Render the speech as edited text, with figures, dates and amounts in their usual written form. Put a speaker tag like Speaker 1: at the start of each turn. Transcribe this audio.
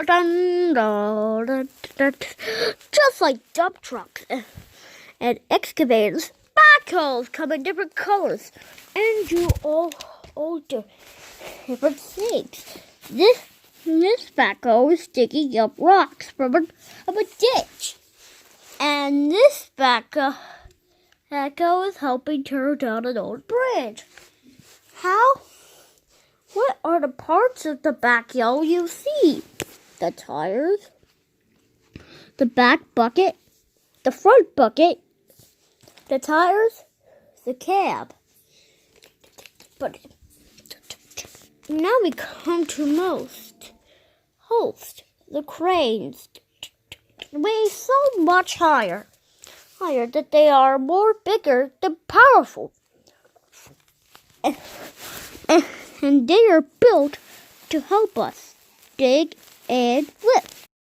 Speaker 1: Dun, dun, dun, dun. Just like dump trucks and excavators, backhoes come in different colors and do all different things. This backhoe is digging up rocks from a ditch, and this backhoe is helping tear down an old bridge. What are the parts of the backhoe you see? The tires, the back bucket, the front bucket, the tires, the cab. But now we come to host, the cranes. Weigh so much higher that they are more bigger than powerful. And they are built to help us dig and lift.